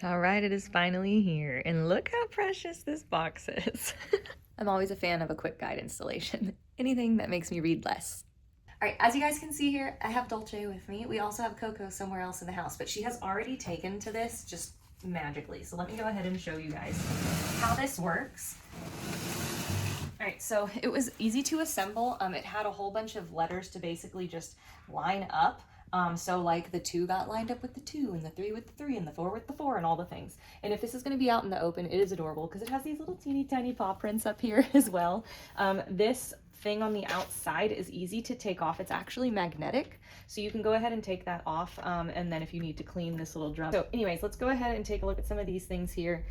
All right, it is finally here, and look how precious this box is. I'm always a fan of a quick guide installation. Anything that makes me read less. All right, as you guys can see here, I have Dolce with me. We also have Coco somewhere else in the house, but she has already taken to this just magically. So let me go ahead and show you guys how this works. All right, so it was easy to assemble. It had a whole bunch of letters to basically just line up. So like the 2 got lined up with the 2 and the 3 with the 3 and the 4 with the 4 and all the things. And if this is going to be out in the open, it is adorable because it has these little teeny tiny paw prints up here as well. This thing on the outside is easy to take off. It's actually magnetic, so you can go ahead and take that off, and then if you need to clean this little drum. So anyways, let's go ahead and take a look at some of these things here.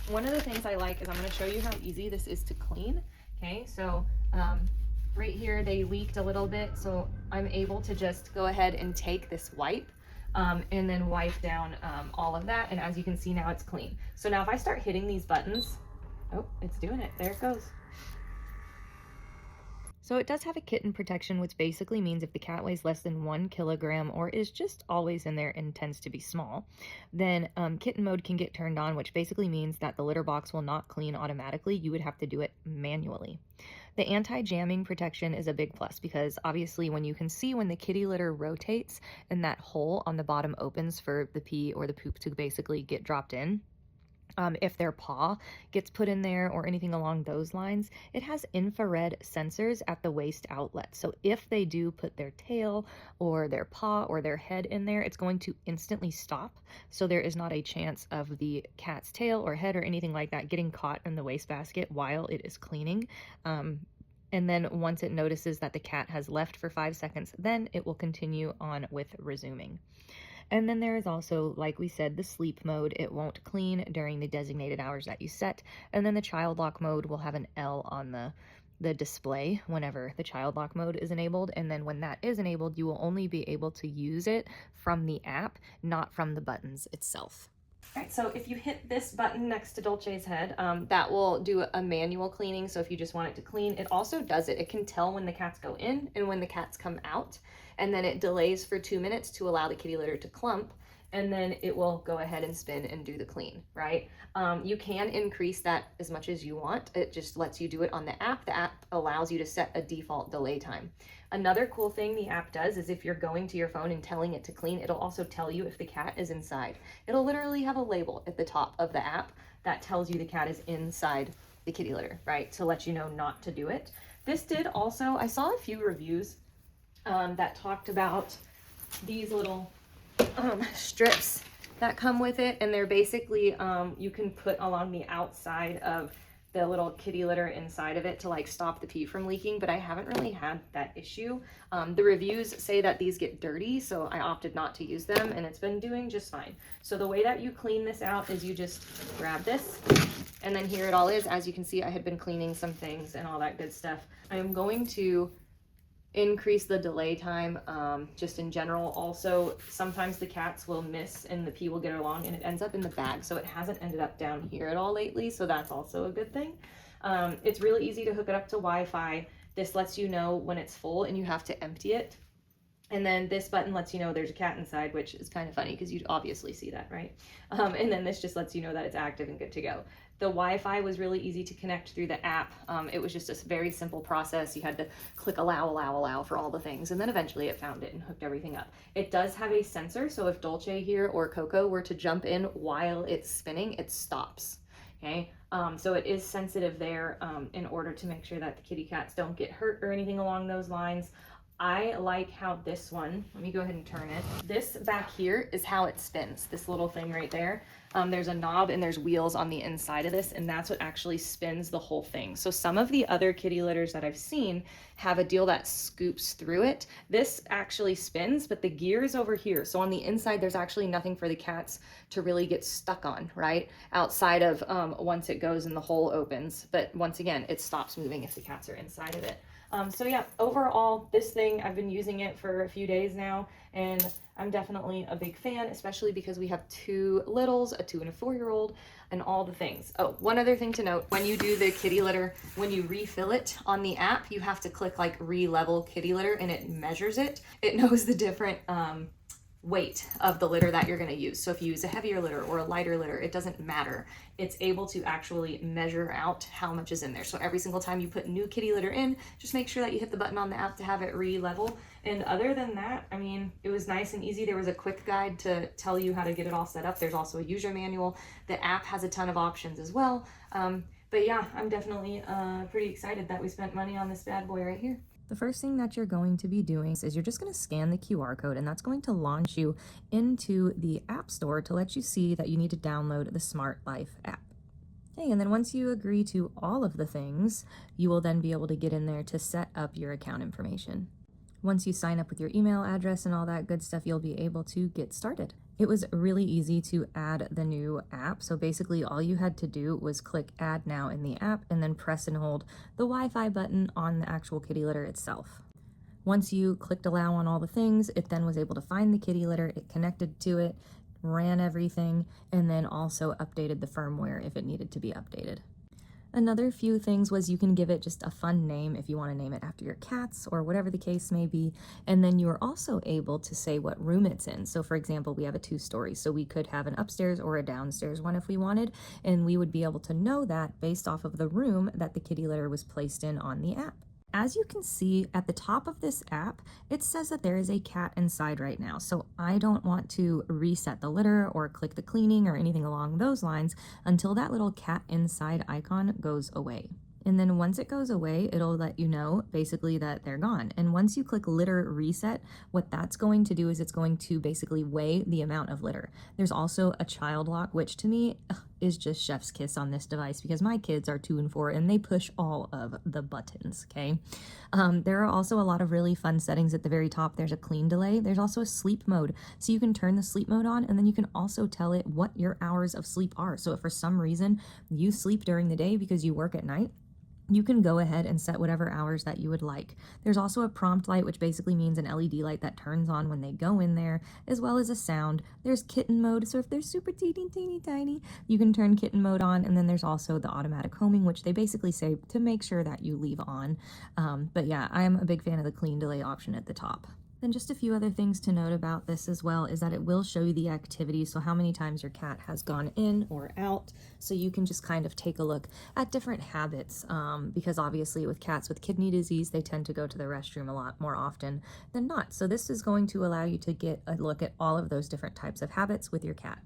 One of the things I like is I'm going to show you how easy this is to clean. Okay, so right here they leaked a little bit, so I'm able to just go ahead and take this wipe and then wipe down all of that, and as you can see now it's clean. So now if I start hitting these buttons, oh, it's doing it, there it goes. So it does have a kitten protection, which basically means if the cat weighs less than 1 kilogram or is just always in there and tends to be small, then kitten mode can get turned on, which basically means that the litter box will not clean automatically. You would have to do it manually. The anti-jamming protection is a big plus because obviously when you can see when the kitty litter rotates and that hole on the bottom opens for the pee or the poop to basically get dropped in, if their paw gets put in there or anything along those lines, it has infrared sensors at the waste outlet. So if they do put their tail or their paw or their head in there, it's going to instantly stop. So there is not a chance of the cat's tail or head or anything like that getting caught in the wastebasket while it is cleaning. And then once it notices that the cat has left for 5 seconds, then it will continue on with resuming. And then there is also, like we said, the sleep mode. It won't clean during the designated hours that you set. And then the child lock mode will have an L on the display whenever the child lock mode is enabled. And then when that is enabled, you will only be able to use it from the app, not from the buttons itself. All right, so if you hit this button next to Dolce's head, that will do a manual cleaning. So if you just want it to clean, it also does it. It can tell when the cats go in and when the cats come out. And then it delays for 2 minutes to allow the kitty litter to clump. And then it will go ahead and spin and do the clean, right? You can increase that as much as you want. It just lets you do it on the app. The app allows you to set a default delay time. Another cool thing the app does is if you're going to your phone and telling it to clean, it'll also tell you if the cat is inside. It'll literally have a label at the top of the app that tells you the cat is inside the kitty litter, right? To let you know not to do it. This did also, I saw a few reviews that talked about these little strips that come with it, and they're basically you can put along the outside of the little kitty litter inside of it to like stop the pee from leaking, but I haven't really had that issue. The reviews say that these get dirty, so I opted not to use them, and it's been doing just fine. So the way that you clean this out is you just grab this, and then here it all is. As you can see, I had been cleaning some things and all that good stuff. I am going to increase the delay time just in general. Also, sometimes the cats will miss and the pee will get along and it ends up in the bag, so it hasn't ended up down here at all lately, so that's also a good thing. It's really easy to hook it up to Wi-Fi. This lets you know when it's full and you have to empty it, and then this button lets you know there's a cat inside, which is kind of funny because you'd obviously see that, right? And then this just lets you know that it's active and good to go. The Wi-Fi was really easy to connect through the app. It was just a very simple process. You had to click allow for all the things, and then eventually it found it and hooked everything up. It does have a sensor, so if Dolce here or Coco were to jump in while it's spinning, it stops, okay? So it is sensitive there in order to make sure that the kitty cats don't get hurt or anything along those lines. I like how this one, let me go ahead and turn it. This back here is how it spins, this little thing right there. There's a knob and there's wheels on the inside of this, and that's what actually spins the whole thing. So some of the other kitty litters that I've seen have a deal that scoops through it. This actually spins, but the gear is over here. So on the inside, there's actually nothing for the cats to really get stuck on, right? Outside of once it goes and the hole opens. But once again, it stops moving if the cats are inside of it. So yeah, overall, this thing, I've been using it for a few days now, and I'm definitely a big fan, especially because we have 2 littles, a 2 and a 4-year-old, and all the things. Oh, one other thing to note, when you do the kitty litter, when you refill it on the app, you have to click like re-level kitty litter, and it measures it. It knows the different weight of the litter that you're going to use. So if you use a heavier litter or a lighter litter, it doesn't matter. It's able to actually measure out how much is in there. So every single time you put new kitty litter in, just make sure that you hit the button on the app to have it re-level. And other than that, I mean, it was nice and easy. There was a quick guide to tell you how to get it all set up. There's also a user manual. The app has a ton of options as well. But yeah, I'm definitely pretty excited that we spent money on this bad boy right here. The first thing that you're going to be doing is you're just going to scan the QR code, and that's going to launch you into the App Store to let you see that you need to download the Smart Life app. Okay, and then once you agree to all of the things, you will then be able to get in there to set up your account information. Once you sign up with your email address and all that good stuff, you'll be able to get started. It was really easy to add the new app. So basically all you had to do was click add now in the app and then press and hold the Wi-Fi button on the actual kitty litter itself. Once you clicked allow on all the things, it then was able to find the kitty litter, it connected to it, ran everything, and then also updated the firmware if it needed to be updated. Another few things was you can give it just a fun name if you want to name it after your cats or whatever the case may be. And then you are also able to say what room it's in. So for example, we have a 2-story, so we could have an upstairs or a downstairs one if we wanted, and we would be able to know that based off of the room that the kitty litter was placed in on the app. As you can see at the top of this app, it says that there is a cat inside right now. So I don't want to reset the litter or click the cleaning or anything along those lines until that little cat inside icon goes away. And then once it goes away, it'll let you know basically that they're gone. And once you click litter reset, what that's going to do is it's going to basically weigh the amount of litter. There's also a child lock, which to me is just chef's kiss on this device because my kids are 2 and 4 and they push all of the buttons, okay? There are also a lot of really fun settings at the very top. There's a clean delay. There's also a sleep mode. So you can turn the sleep mode on, and then you can also tell it what your hours of sleep are. So if for some reason you sleep during the day because you work at night, you can go ahead and set whatever hours that you would like. There's also a prompt light, which basically means an LED light that turns on when they go in there, as well as a sound. There's kitten mode, so if they're super teeny, teeny, tiny, you can turn kitten mode on, and then there's also the automatic homing, which they basically say to make sure that you leave on. But yeah, I'm a big fan of the clean delay option at the top. Then just a few other things to note about this as well is that it will show you the activity, so how many times your cat has gone in or out, so you can just kind of take a look at different habits, because obviously with cats with kidney disease, they tend to go to the restroom a lot more often than not. So this is going to allow you to get a look at all of those different types of habits with your cat.